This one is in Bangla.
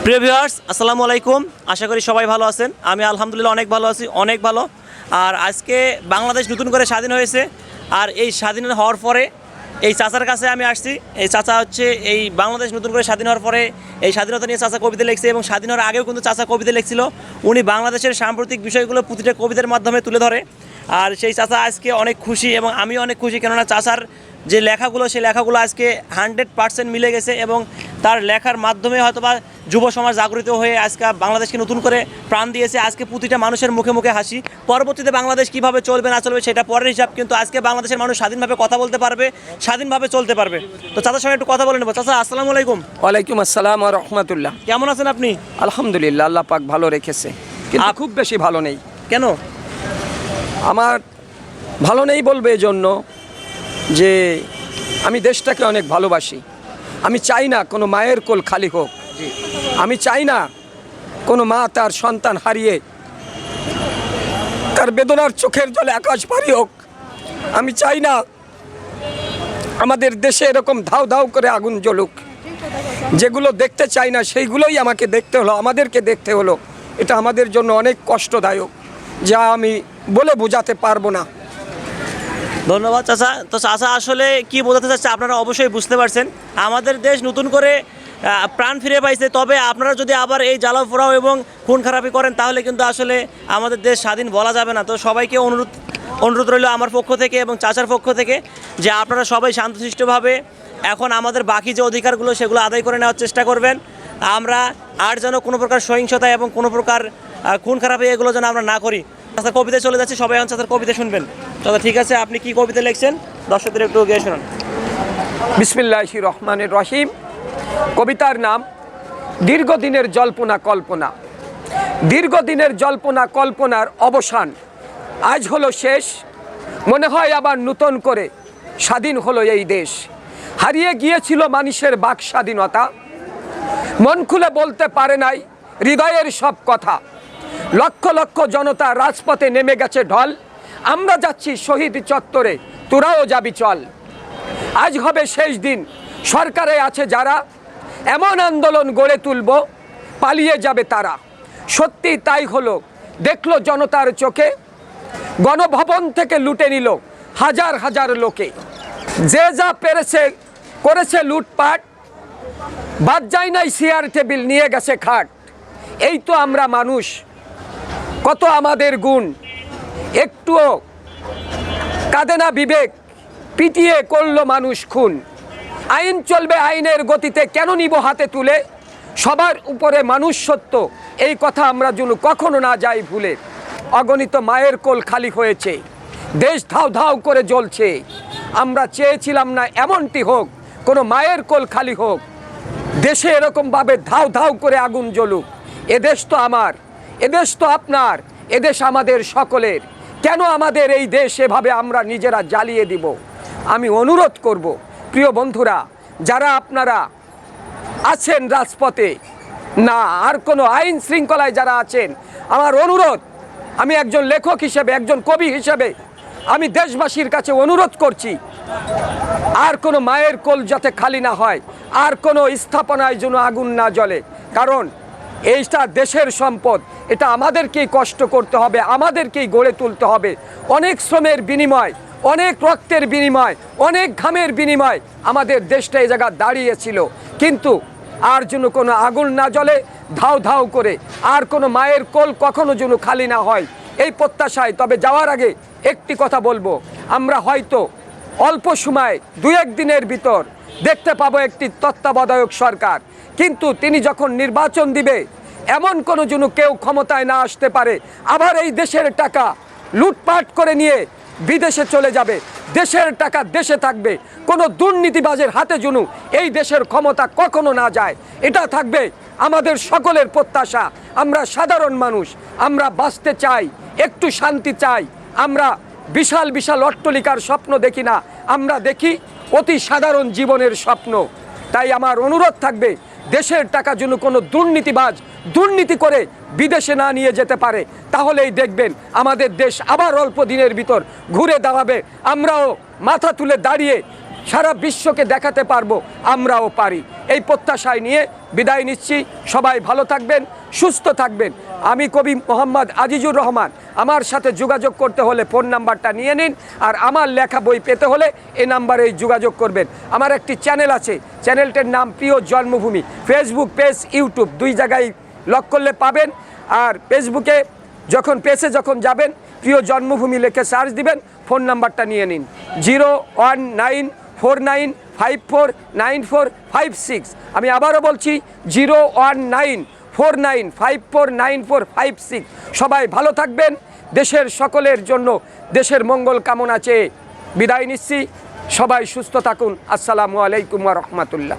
প্রিয় ভিউয়ার্স, আসসালামু আলাইকুম। আশা করি সবাই ভালো আছেন। আমি আলহামদুলিল্লাহ অনেক ভালো আছি, অনেক ভালো। আর আজকে বাংলাদেশ নতুন করে স্বাধীন হয়েছে। আর এই স্বাধীন হওয়ার পরে এই চাচার কাছে আমি আসছি। এই চাচা হচ্ছে এই বাংলাদেশ নতুন করে স্বাধীন হওয়ার পরে এই স্বাধীনতা নিয়ে চাচা কবিতা লিখছে এবং স্বাধীন হওয়ার আগেও কিন্তু চাচা কবিতা লিখছিল। উনি বাংলাদেশের সাম্প্রতিক বিষয়গুলো প্রতিটা কবিতার মাধ্যমে তুলে ধরে। আর সেই চাচা আজকে অনেক খুশি এবং আমিও অনেক খুশি, কেননা চাচার যে লেখাগুলো সেই লেখাগুলো আজকে 100% মিলে গেছে এবং তার লেখার মাধ্যমে হয়তোবা যুব সমাজ জাগরিত হয়ে আজকে বাংলাদেশকে নতুন করে প্রাণ দিয়েছে। আজকে প্রতিটা মানুষের মুখে মুখে হাসি। পরবর্তীতে বাংলাদেশ কীভাবে চলবে না চলবে সেটা পরের হিসাব, কিন্তু আজকে বাংলাদেশের মানুষ স্বাধীনভাবে কথা বলতে পারবে, স্বাধীনভাবে চলতে পারবে। তো চাচার সঙ্গে একটু কথা বলে নেবো। চাচা, আসসালামু আলাইকুম। ওয়ালাইকুম আসসালাম ওয়া রাহমাতুল্লাহ। কেমন আছেন আপনি? আলহামদুলিল্লাহ, আল্লাহ পাক ভালো রেখেছে, কিন্তু খুব বেশি ভালো নেই। কেন? আমার ভালো নেই বলবে এজন্য যে আমি দেশটাকে অনেক ভালোবাসি। আমি চাই না কোনো মায়ের কোল খালি হোক। আমি চাই না কোনো মা তার সন্তান হারিয়ে তার বেদনার চোখের জলে আকাশ পারি হোক। আমি চাই না আমাদের দেশে এরকম ধাউ ধাউ করে আগুন জ্বলুক। যেগুলো দেখতে চাই না সেইগুলোই আমাকে দেখতে হলো, আমাদেরকে দেখতে হলো। এটা আমাদের জন্য অনেক কষ্টদায়ক, যা আমি বলে বোঝাতে পারবো না। ধন্যবাদ চাচা। তো চাচা আসলে কি বোঝাতে চাচ্ছে আপনারা অবশ্যই বুঝতে পারছেন। আমাদের দেশ নতুন করে প্রাণ ফিরে পাইছে, তবে আপনারা যদি আবার এই জ্বালাও পোড়াও এবং খুন খারাপি করেন তাহলে কিন্তু আসলে আমাদের দেশ স্বাধীন বলা যাবে না। তো সবাইকে অনুরোধ রইল আমার পক্ষ থেকে এবং চাচার পক্ষ থেকে যে আপনারা সবাই শান্তশিষ্টভাবে এখন আমাদের বাকি যে অধিকারগুলো সেগুলো আদায় করে নেওয়ার চেষ্টা করবেন। আমরা আর যেন কোনো প্রকার সহিংসতা এবং কোনো প্রকার খুন খারাপি এগুলো যেন আমরা না করি। চাচার কবিতা চলে যাচ্ছে, সবাই এখন চাচার কবিতা শুনবেন। চাচা ঠিক আছে, আপনি কি কবিতা লিখছেন দর্শকদের একটু গিয়ে শোনান। বিসমিল্লাহির রহমানির রহিম। কবিতার নাম দীর্ঘদিনের জল্পনা কল্পনা। দীর্ঘদিনের জল্পনা কল্পনার অবসান আজ হলো শেষ। মনে হয় আবার নতুন করে স্বাধীন হলো এই দেশ। হারিয়ে গিয়েছিল মানুষের বাক স্বাধীনতা, মন খুলে বলতে পারে নাই হৃদয়ের সব কথা। লক্ষ লক্ষ জনতা রাজপথে নেমে গেছে ঢল। আমরা যাচ্ছি শহীদ চত্বরে, তোরাও যাবি চল। আজ হবে শেষ দিন, সরকারে আছে যারা, এমন আন্দোলন গড়ে তুলব পালিয়ে যাবে তারা। সত্যি তাই হলো, দেখলো জনতার চোখে, গণভবন থেকে লুটে নিল হাজার হাজার লোকে। যে যা পেরেছে করেছে লুটপাট, বাদ যায় নাই চেয়ার টেবিল নিয়ে গেছে খাট। এই তো আমরা মানুষ, কত আমাদের গুণ, একটুও কাঁদে না বিবেক, পিটিয়ে করলো মানুষ খুন। আইন চলবে আইনের গতিতে, কেন নিব হাতে তুলে, সবার উপরে মানুষ সত্য, এই কথা আমরা যেন কখনো না যাই ভুলে। অগণিত মায়ের কোল খালি হয়েছে, দেশ ধাউ ধাউ করে জ্বলছে। আমরা চেয়েছিলাম না এমনটি হোক, কোনো মায়ের কোল খালি হোক, দেশে এরকমভাবে ধাউ ধাউ করে আগুন জ্বলুক। এদেশ তো আমার, এদেশ তো আপনার, এদেশ আমাদের সকলের। কেন আমাদের এই দেশ এভাবে আমরা নিজেরা জ্বালিয়ে দিব? আমি অনুরোধ করব প্রিয় বন্ধুরা, যারা আপনারা আছেন রাজপথে, না আর কোনো আইন শৃঙ্খলায় যারা আছেন, আমার অনুরোধ, আমি একজন লেখক হিসেবে, একজন কবি হিসেবে আমি দেশবাসীর কাছে অনুরোধ করছি, আর কোনো মায়ের কোল যাতে খালি না হয়, আর কোনো স্থাপনায় যেন আগুন না জ্বলে। কারণ এইটা দেশের সম্পদ, এটা আমাদেরকেই কষ্ট করতে হবে, আমাদেরকেই গড়ে তুলতে হবে। অনেক শ্রমের বিনিময়, অনেক রক্তের বিনিময়, অনেক ঘামের বিনিময় আমাদের দেশটা এই জায়গা দাঁড়িয়েছিল। কিন্তু আর যেন কোনো আগুন না জ্বলে ধাউ ধাউ করে, আর কোনো মায়ের কোল কখনো যেন খালি না হয়, এই প্রত্যাশায়। তবে যাওয়ার আগে একটি কথা বলবো, আমরা হয়তো অল্প সময় 2-1 দিনের ভিতর দেখতে পাবো একটি তত্ত্বাবধায়ক সরকার, কিন্তু তিনি যখন নির্বাচন দিবে এমন কোনো যেন কেউ ক্ষমতায় না আসতে পারে আবার এই দেশের টাকা লুটপাট করে নিয়ে বিদেশে চলে যাবে। দেশের টাকা দেশে থাকবে, কোনো দুর্নীতিবাজের হাতে যেন এই দেশের ক্ষমতা কখনো না যায়। এটা থাকবে আমাদের সকলের প্রত্যাশা। আমরা সাধারণ মানুষ, আমরা বাঁচতে চাই, একটু শান্তি চাই। আমরা বিশাল বিশাল অট্টালিকার স্বপ্ন দেখি না, আমরা দেখি অতি সাধারণ জীবনের স্বপ্ন। তাই আমার অনুরোধ থাকবে, দেশের টাকা যেন কোনো দুর্নীতিবাজ দুর্নীতি করে বিদেশে না নিয়ে যেতে পারে। তাহলেই দেখবেন আমাদের দেশ আবার অল্প দিনের ভিতর ঘুরে দাঁড়াবে। আমরাও মাথা তুলে দাঁড়িয়ে সারা বিশ্বকে দেখাতে পারবো আমরাও পারি। এই প্রত্যাশায় নিয়ে বিদায় নিচ্ছি। সবাই ভালো থাকবেন, সুস্থ থাকবেন। আমি কবি মোহাম্মদ আজিজুর রহমান। আমার সাথে যোগাযোগ করতে হলে ফোন নাম্বারটা নিয়ে নিন, আর আমার লেখা বই পেতে হলে এই নাম্বারেই যোগাযোগ করবেন। আমার একটি চ্যানেল আছে, চ্যানেলটার নাম প্রিয় জন্মভূমি। ফেসবুক পেজ, ইউটিউব দুই জায়গায় লক করলে পাবেন। আর ফেসবুকে পেজে যখন যাবেন, প্রিয় জন্মভূমি লিখে সার্চ দিবেন। ফোন নাম্বারটা নিয়ে নিন 01949549456। আমি আবারও বলছি 01949549456। সবাই ভালো থাকবেন। দেশের সকলের জন্য দেশের মঙ্গল কামনা চেয়ে বিদায় নিচ্ছি। সবাই সুস্থ থাকুন। আসসালামু আলাইকুম ওয়া রাহমাতুল্লাহ।